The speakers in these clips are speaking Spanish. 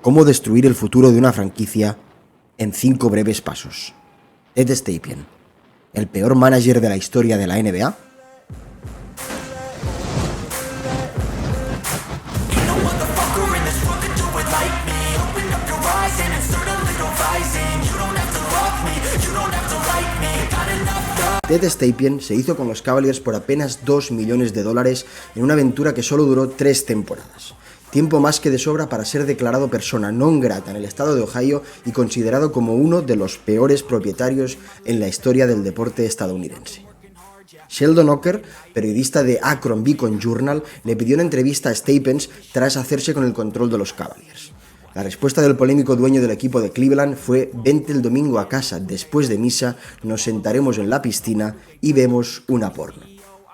cómo destruir el futuro de una franquicia en 5 breves pasos. Ted Stepien, el peor manager de la historia de la NBA. Ted Stepien se hizo con los Cavaliers por apenas $2 millones en una aventura que solo duró 3 temporadas. Tiempo más que de sobra para ser declarado persona non grata en el estado de Ohio y considerado como uno de los peores propietarios en la historia del deporte estadounidense. Sheldon Ocker, periodista de Akron Beacon Journal, le pidió una entrevista a Stepien tras hacerse con el control de los Cavaliers. La respuesta del polémico dueño del equipo de Cleveland fue: vente el domingo a casa, después de misa, nos sentaremos en la piscina y vemos una porno.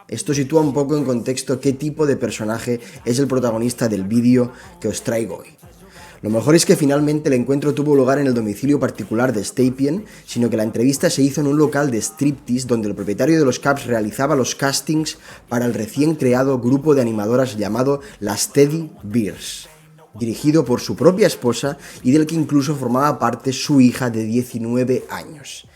Esto sitúa un poco en contexto qué tipo de personaje es el protagonista del vídeo que os traigo hoy. Lo mejor es que finalmente el encuentro tuvo lugar en el domicilio particular de Stepien, sino que la entrevista se hizo en un local de striptease donde el propietario de los Cavs realizaba los castings para el recién creado grupo de animadoras llamado las Teddy Bears, dirigido por su propia esposa y del que incluso formaba parte su hija de 19 años.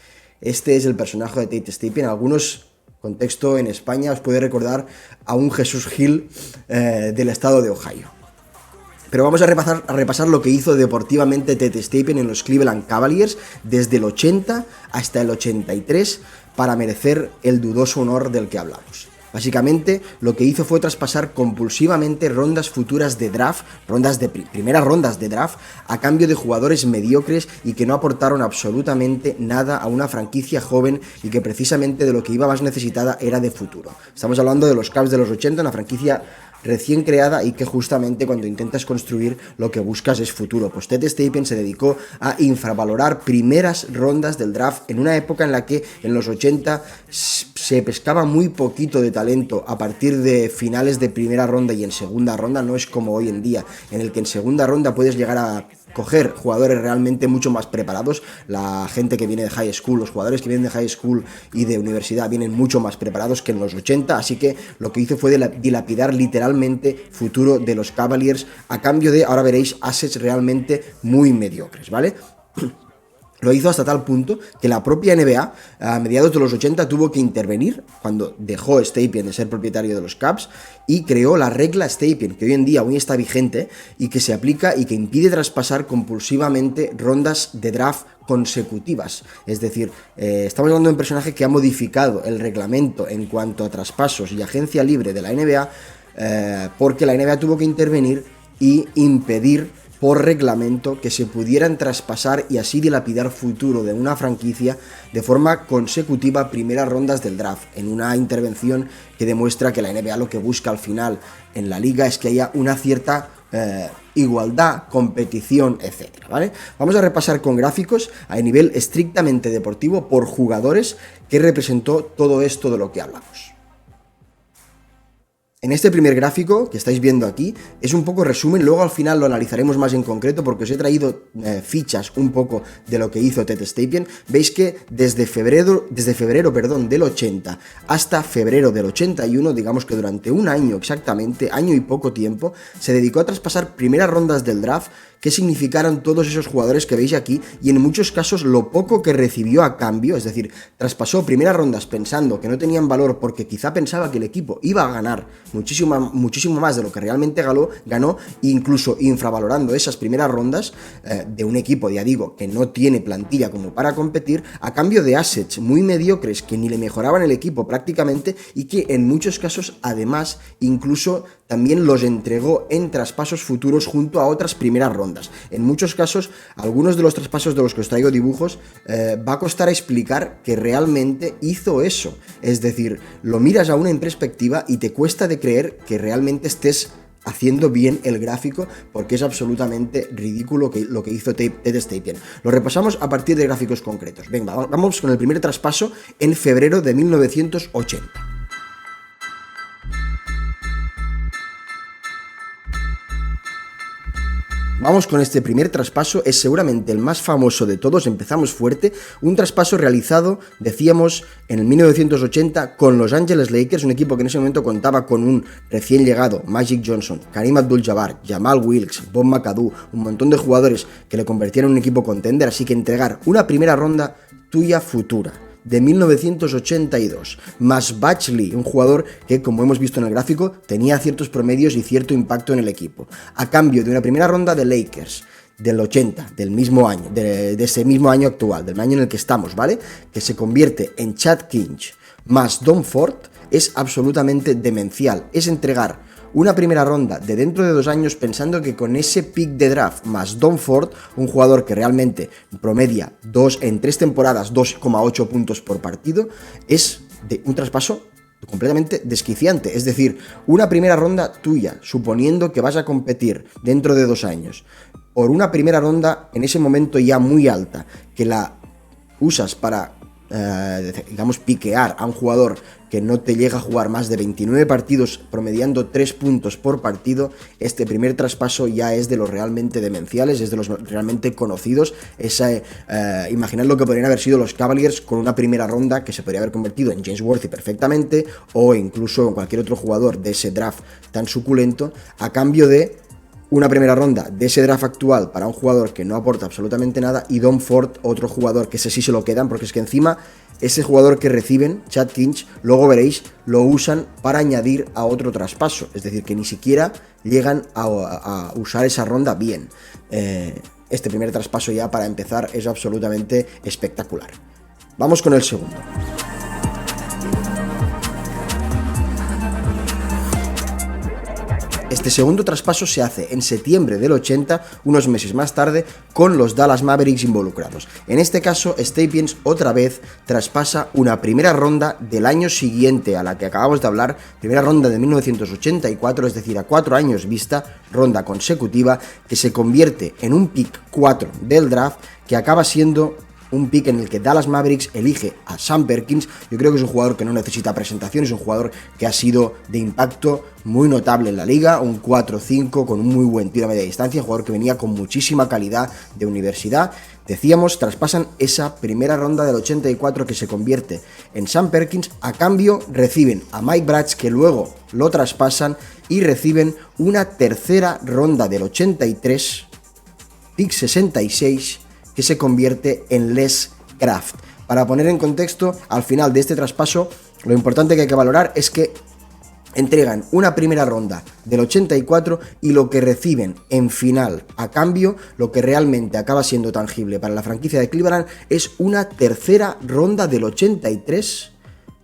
Este es el personaje de Ted Stepien. Algunos contexto en España os puede recordar a un Jesús Gil del estado de Ohio. Pero vamos a repasar lo que hizo deportivamente Ted Stepien en los Cleveland Cavaliers desde el 80 hasta el 83 para merecer el dudoso honor del que hablamos. Básicamente, lo que hizo fue traspasar compulsivamente rondas futuras de draft, primeras rondas de draft, a cambio de jugadores mediocres y que no aportaron absolutamente nada a una franquicia joven y que precisamente de lo que iba más necesitada era de futuro. Estamos hablando de los Cavs de los 80, una franquicia recién creada y que justamente cuando intentas construir lo que buscas es futuro. Pues Ted Stepien se dedicó a infravalorar primeras rondas del draft en una época en la que en los 80 se pescaba muy poquito de talento a partir de finales de primera ronda y en segunda ronda. No es como hoy en día, en el que en segunda ronda puedes llegar a coger jugadores realmente mucho más preparados. La gente que viene de high school, los jugadores que vienen de high school y de universidad vienen mucho más preparados que en los 80, así que lo que hizo fue dilapidar literalmente futuro de los Cavaliers a cambio de, ahora veréis, assets realmente muy mediocres, ¿vale? Lo hizo hasta tal punto que la propia NBA a mediados de los 80 tuvo que intervenir cuando dejó Stepien de ser propietario de los Cavs y creó la regla Stepien, que hoy en día aún está vigente y que se aplica y que impide traspasar compulsivamente rondas de draft consecutivas. Es decir, estamos hablando de un personaje que ha modificado el reglamento en cuanto a traspasos y agencia libre de la NBA porque la NBA tuvo que intervenir y impedir por reglamento que se pudieran traspasar y así dilapidar futuro de una franquicia de forma consecutiva primeras rondas del draft, en una intervención que demuestra que la NBA lo que busca al final en la liga es que haya una cierta igualdad, competición, etcétera, ¿vale? Vamos a repasar con gráficos a nivel estrictamente deportivo por jugadores que representó todo esto de lo que hablamos. En este primer gráfico que estáis viendo aquí es un poco resumen, luego al final lo analizaremos más en concreto porque os he traído fichas un poco de lo que hizo Ted Stepien. Veis que desde febrero del 80 hasta febrero del 81, digamos que durante un año exactamente, año y poco tiempo, se dedicó a traspasar primeras rondas del draft que significaran todos esos jugadores que veis aquí y en muchos casos lo poco que recibió a cambio, es decir, traspasó primeras rondas pensando que no tenían valor porque quizá pensaba que el equipo iba a ganar muchísimo más de lo que realmente ganó, incluso infravalorando esas primeras rondas de un equipo, ya digo, que no tiene plantilla como para competir, a cambio de assets muy mediocres que ni le mejoraban el equipo prácticamente y que en muchos casos además incluso también los entregó en traspasos futuros junto a otras primeras rondas. En muchos casos, algunos de los traspasos de los que os traigo dibujos, va a costar explicar que realmente hizo eso. Es decir, lo miras aún en perspectiva y te cuesta de creer que realmente estés haciendo bien el gráfico porque es absolutamente ridículo lo que hizo Ted Stepien. Lo repasamos a partir de gráficos concretos. Venga, vamos con el primer traspaso en febrero de 1980. Vamos con este primer traspaso, es seguramente el más famoso de todos, empezamos fuerte, un traspaso realizado, decíamos, en el 1980 con Los Angeles Lakers, un equipo que en ese momento contaba con un recién llegado Magic Johnson, Kareem Abdul-Jabbar, Jamal Wilkes, Bob McAdoo, un montón de jugadores que le convertían en un equipo contender, así que entregar una primera ronda tuya futura de 1982, más Batchley, un jugador que, como hemos visto en el gráfico, tenía ciertos promedios y cierto impacto en el equipo, a cambio de una primera ronda de Lakers del 80, del mismo año, de ese mismo año actual, del año en el que estamos, ¿vale? Que se convierte en Chad Kinch más Don Ford, es absolutamente demencial, es entregar una primera ronda de dentro de 2 años pensando que con ese pick de draft más Don Ford, un jugador que realmente promedia en 3 temporadas 2,8 puntos por partido, es de un traspaso completamente desquiciante. Es decir, una primera ronda tuya, suponiendo que vas a competir dentro de 2 años, por una primera ronda en ese momento ya muy alta, que la usas para digamos, piquear a un jugador que no te llega a jugar más de 29 partidos promediando 3 puntos por partido, este primer traspaso ya es de los realmente demenciales, es de los realmente conocidos. Imaginad lo que podrían haber sido los Cavaliers con una primera ronda que se podría haber convertido en James Worthy perfectamente, o incluso en cualquier otro jugador de ese draft tan suculento, a cambio de una primera ronda de ese draft actual para un jugador que no aporta absolutamente nada, y Don Ford, otro jugador que ese sí se lo quedan, porque es que encima ese jugador que reciben, Chad Kinch, luego veréis, lo usan para añadir a otro traspaso, es decir, que ni siquiera llegan a usar esa ronda bien. Este primer traspaso ya para empezar es absolutamente espectacular. Vamos con el segundo. Este segundo traspaso se hace en septiembre del 80, unos meses más tarde, con los Dallas Mavericks involucrados. En este caso, Staples otra vez traspasa una primera ronda del año siguiente a la que acabamos de hablar, primera ronda de 1984, es decir, a 4 años vista, ronda consecutiva, que se convierte en un pick 4 del draft, que acaba siendo un pick en el que Dallas Mavericks elige a Sam Perkins. Yo creo que es un jugador que no necesita presentación, es un jugador que ha sido de impacto muy notable en la liga, un 4-5 con un muy buen tiro a media distancia, un jugador que venía con muchísima calidad de universidad. Decíamos, traspasan esa primera ronda del 84 que se convierte en Sam Perkins, a cambio reciben a Mike Bratz, que luego lo traspasan, y reciben una tercera ronda del 83, pick 66, que se convierte en Les Craft. Para poner en contexto, al final de este traspaso, lo importante que hay que valorar es que entregan una primera ronda del 84 y lo que reciben en final a cambio, lo que realmente acaba siendo tangible para la franquicia de Cleveland, es una tercera ronda del 83,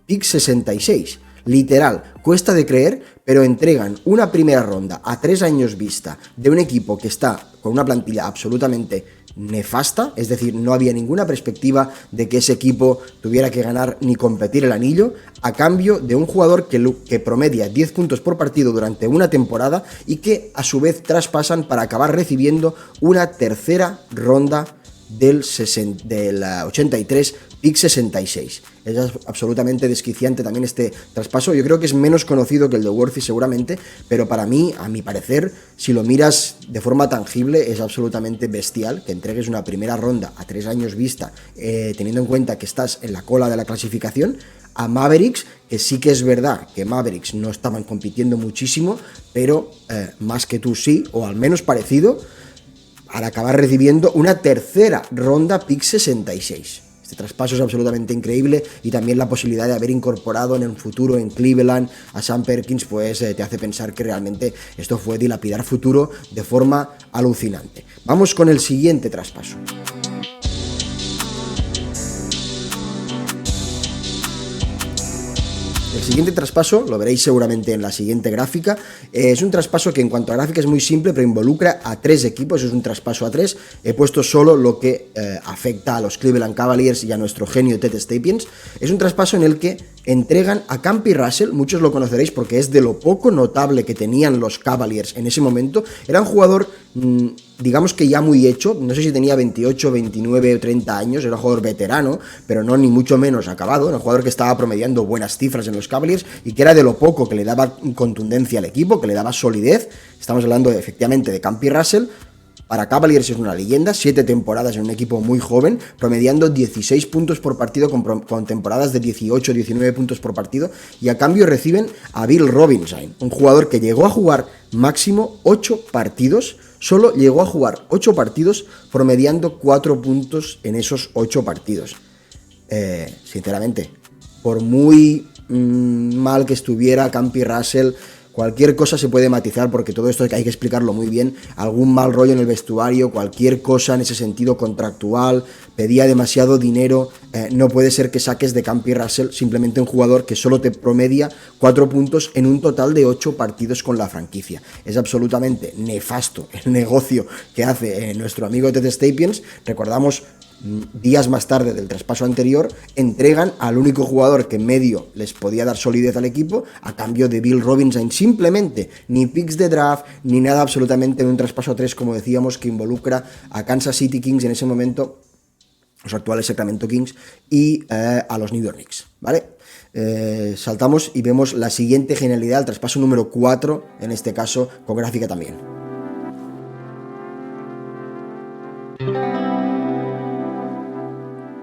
pick 66. Literal, cuesta de creer, pero entregan una primera ronda a 3 años vista de un equipo que está con una plantilla absolutamente nefasta, es decir, no había ninguna perspectiva de que ese equipo tuviera que ganar ni competir el anillo, a cambio de un jugador que promedia 10 puntos por partido durante una temporada y que a su vez traspasan para acabar recibiendo una tercera ronda del 83, pick 66. Es absolutamente desquiciante también este traspaso. Yo creo que es menos conocido que el de Worthy seguramente, pero para mí, a mi parecer, si lo miras de forma tangible, es absolutamente bestial que entregues una primera ronda a 3 años vista, teniendo en cuenta que estás en la cola de la clasificación, a Mavericks, que sí que es verdad que Mavericks no estaban compitiendo muchísimo, pero más que tú sí, o al menos parecido, al acabar recibiendo una tercera ronda pick 66. Este traspaso es absolutamente increíble, y también la posibilidad de haber incorporado en el futuro en Cleveland a Sam Perkins, pues te hace pensar que realmente esto fue dilapidar futuro de forma alucinante. Vamos con el siguiente traspaso. El siguiente traspaso, lo veréis seguramente en la siguiente gráfica, es un traspaso que en cuanto a gráfica es muy simple, pero involucra a 3 equipos, es un traspaso a 3, he puesto solo lo que afecta a los Cleveland Cavaliers y a nuestro genio Ted Staples. Es un traspaso en el que entregan a Campy Russell, muchos lo conoceréis porque es de lo poco notable que tenían los Cavaliers en ese momento, era un jugador digamos que ya muy hecho, no sé si tenía 28, 29 o 30 años, era un jugador veterano, pero no ni mucho menos acabado, era un jugador que estaba promediando buenas cifras en los Cavaliers y que era de lo poco que le daba contundencia al equipo, que le daba solidez. Estamos hablando efectivamente de Campy Russell, Para Cavaliers es una leyenda, 7 temporadas en un equipo muy joven, promediando 16 puntos por partido con temporadas de 18, 19 puntos por partido, y a cambio reciben a Bill Robinson, un jugador que llegó a jugar máximo 8 partidos, solo llegó a jugar 8 partidos promediando 4 puntos en esos 8 partidos. Sinceramente, por muy mal que estuviera Campy Russell, cualquier cosa se puede matizar porque todo esto hay que explicarlo muy bien, algún mal rollo en el vestuario, cualquier cosa en ese sentido contractual, pedía demasiado dinero, no puede ser que saques de Campy Russell simplemente un jugador que solo te promedia 4 puntos en un total de 8 partidos con la franquicia. Es absolutamente nefasto el negocio que hace nuestro amigo Ted Staples. Recordamos, días más tarde del traspaso anterior, entregan al único jugador que en medio les podía dar solidez al equipo a cambio de Bill Robinson, simplemente, ni picks de draft, ni nada absolutamente, en un traspaso a 3, como decíamos, que involucra a Kansas City Kings en ese momento, los actuales Sacramento Kings, y a los New York Knicks, ¿vale? Saltamos y vemos la siguiente genialidad, el traspaso número 4, en este caso, con gráfica también.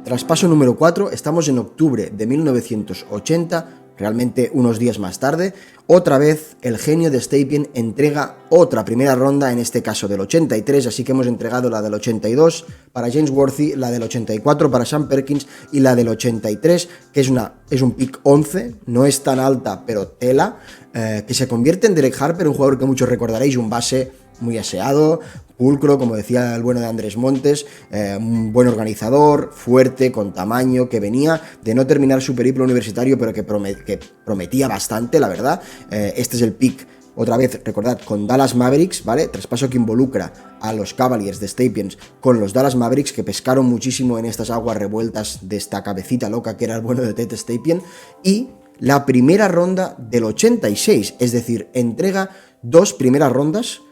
Traspaso número 4, estamos en octubre de 1980, realmente unos días más tarde. Otra vez el genio de Stapien entrega otra primera ronda, en este caso del 83, así que hemos entregado la del 82 para James Worthy, la del 84 para Sam Perkins y la del 83, que es un pick 11, no es tan alta, pero tela, que se convierte en Derek Harper, un jugador que muchos recordaréis, un base muy aseado, pulcro, como decía el bueno de Andrés Montes, un buen organizador, fuerte, con tamaño, que venía de no terminar su periplo universitario, pero que prometía bastante, la verdad. Este es el pick, otra vez, recordad, con Dallas Mavericks, ¿vale? Traspaso que involucra a los Cavaliers de Stapien con los Dallas Mavericks, que pescaron muchísimo en estas aguas revueltas de esta cabecita loca que era el bueno de Ted Stapien, y la primera ronda del 86, es decir, entrega 2 primeras rondas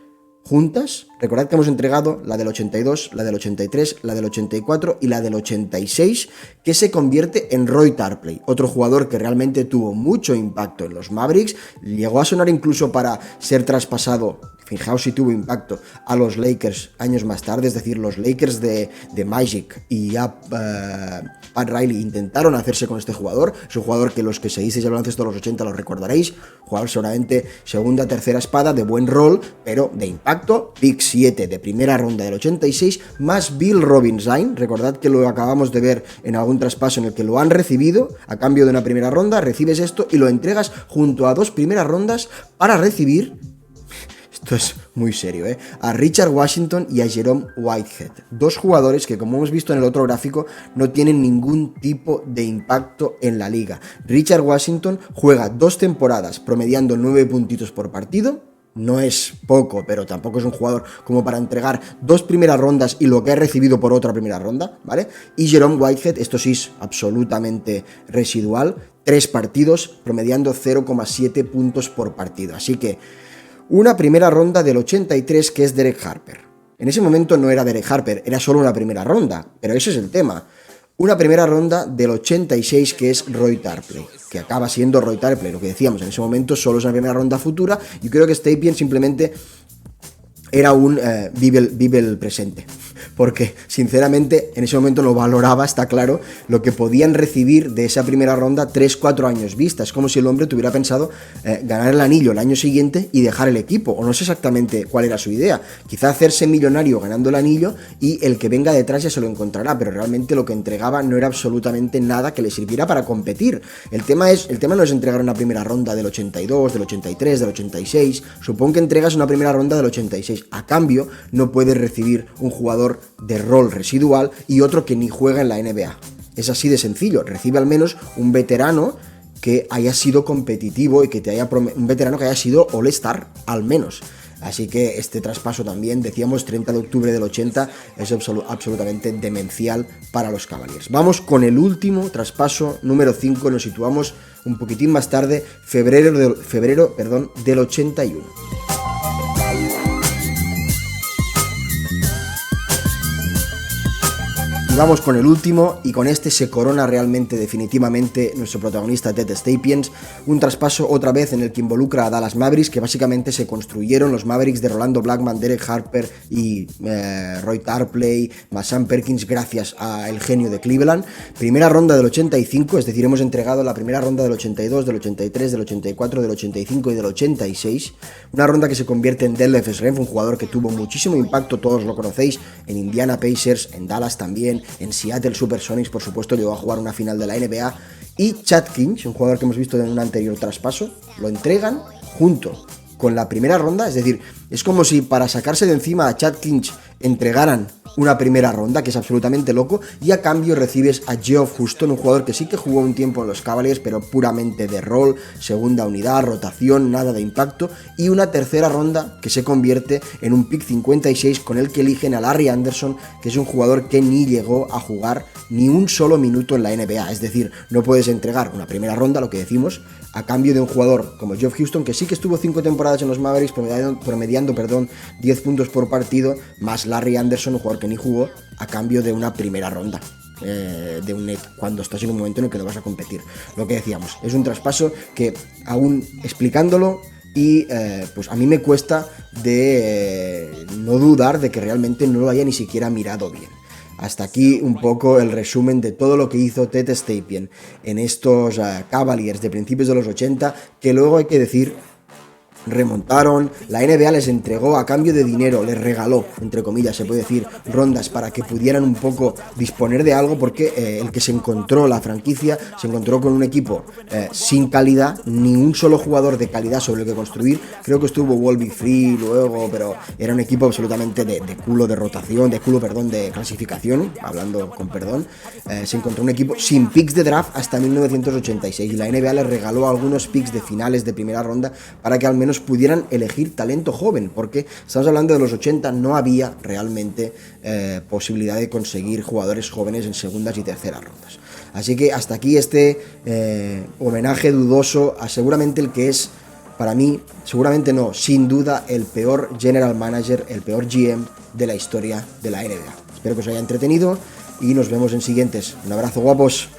juntas. Recordad que hemos entregado la del 82, la del 83, la del 84 y la del 86, que se convierte en Roy Tarpley, otro jugador que realmente tuvo mucho impacto en los Mavericks, llegó a sonar incluso para ser traspasado, fijaos si tuvo impacto, a los Lakers años más tarde, es decir, los Lakers de Magic y Pat Riley intentaron hacerse con este jugador. Es un jugador que los que seguisteis el baloncesto de los 80 lo recordaréis, jugador seguramente segunda, tercera espada, de buen rol, pero de impacto, pick 7 de primera ronda del 86, más Bill Robinson. Recordad que lo acabamos de ver en algún traspaso en el que lo han recibido a cambio de una primera ronda, recibes esto y lo entregas junto a 2 primeras rondas para recibir, esto es muy serio, a Richard Washington y a Jerome Whitehead, 2 jugadores que, como hemos visto en el otro gráfico, no tienen ningún tipo de impacto en la liga. Richard Washington juega 2 temporadas promediando 9 puntitos por partido. No es poco, pero tampoco es un jugador como para entregar 2 primeras rondas y lo que ha recibido por otra primera ronda, ¿vale? Y Jerome Whitehead, esto sí es absolutamente residual, 3 partidos promediando 0,7 puntos por partido. Así que una primera ronda del 83 que es Derek Harper. En ese momento no era Derek Harper, era solo una primera ronda, pero ese es el tema. Una primera ronda del 86 que es Roy Tarpley, que acaba siendo Roy Tarpley, lo que decíamos, en ese momento solo es una primera ronda futura. Yo creo que Stapien simplemente era un vive el presente, porque sinceramente en ese momento no valoraba, está claro, lo que podían recibir de esa primera ronda 3-4 años vista. Es como si el hombre tuviera pensado ganar el anillo el año siguiente y dejar el equipo, o no sé exactamente cuál era su idea, quizá hacerse millonario ganando el anillo y el que venga detrás ya se lo encontrará, pero realmente lo que entregaba no era absolutamente nada que le sirviera para competir. El tema no es entregar una primera ronda del 82, del 83, del 86, supongo que entregas una primera ronda del 86, a cambio no puedes recibir un jugador de rol residual y otro que ni juega en la NBA. Es así de sencillo, recibe al menos un veterano que haya sido competitivo y que un veterano que haya sido All-Star al menos. Así que este traspaso también, decíamos, 30 de octubre del 80, es absolutamente demencial para los Cavaliers. Vamos con el último traspaso, número 5, nos situamos un poquitín más tarde, febrero del 81. vamos con el último, y con este se corona realmente definitivamente nuestro protagonista Ted Stepien. Un traspaso otra vez en el que involucra a Dallas Mavericks, que básicamente se construyeron los Mavericks de Rolando Blackman, Derek Harper y Roy Tarpley, más Sam Perkins, gracias al genio de Cleveland. Primera ronda del 85, es decir, hemos entregado la primera ronda del 82, del 83, del 84, del 85 y del 86. Una ronda que se convierte en Detlef Schrempf, un jugador que tuvo muchísimo impacto, todos lo conocéis, en Indiana Pacers, en Dallas también, en Seattle Supersonics, por supuesto, llegó a jugar una final de la NBA. Y Chad King, un jugador que hemos visto en un anterior traspaso, lo entregan junto con la primera ronda. Es decir, es como si para sacarse de encima a Chad Kinch entregaran una primera ronda, que es absolutamente loco, y a cambio recibes a Geoff Houston, un jugador que sí que jugó un tiempo en los Cavaliers, pero puramente de rol, segunda unidad, rotación, nada de impacto, y una tercera ronda que se convierte en un pick 56 con el que eligen a Larry Anderson, que es un jugador que ni llegó a jugar ni un solo minuto en la NBA. Es decir, no puedes entregar una primera ronda, lo que decimos, a cambio de un jugador como Geoff Houston, que sí que estuvo 5 temporadas en los Mavericks, promediando 10 puntos por partido, más Larry Anderson, un jugador que ni jugó, a cambio de una primera ronda de un net, cuando estás en un momento en el que no vas a competir. Lo que decíamos, es un traspaso que aún explicándolo y pues a mí me cuesta de no dudar de que realmente no lo haya ni siquiera mirado bien. Hasta aquí un poco el resumen de todo lo que hizo Ted Stepien en estos Cavaliers de principios de los 80, que luego hay que decir remontaron. La NBA les entregó a cambio de dinero, les regaló, entre comillas se puede decir, rondas para que pudieran un poco disponer de algo, porque el que se encontró la franquicia se encontró con un equipo sin calidad, ni un solo jugador de calidad sobre el que construir. Creo que estuvo Wolby Free luego, pero era un equipo absolutamente de culo de rotación, de clasificación, hablando con perdón. Se encontró un equipo sin picks de draft hasta 1986, y la NBA les regaló algunos picks de finales de primera ronda para que al menos pudieran elegir talento joven, porque estamos hablando de los 80, no había realmente posibilidad de conseguir jugadores jóvenes en segundas y terceras rondas. Así que hasta aquí este homenaje dudoso a seguramente el que es, para mí, seguramente no, sin duda el peor general manager, el peor GM de la historia de la NBA. Espero que os haya entretenido y nos vemos en siguientes. Un abrazo, guapos.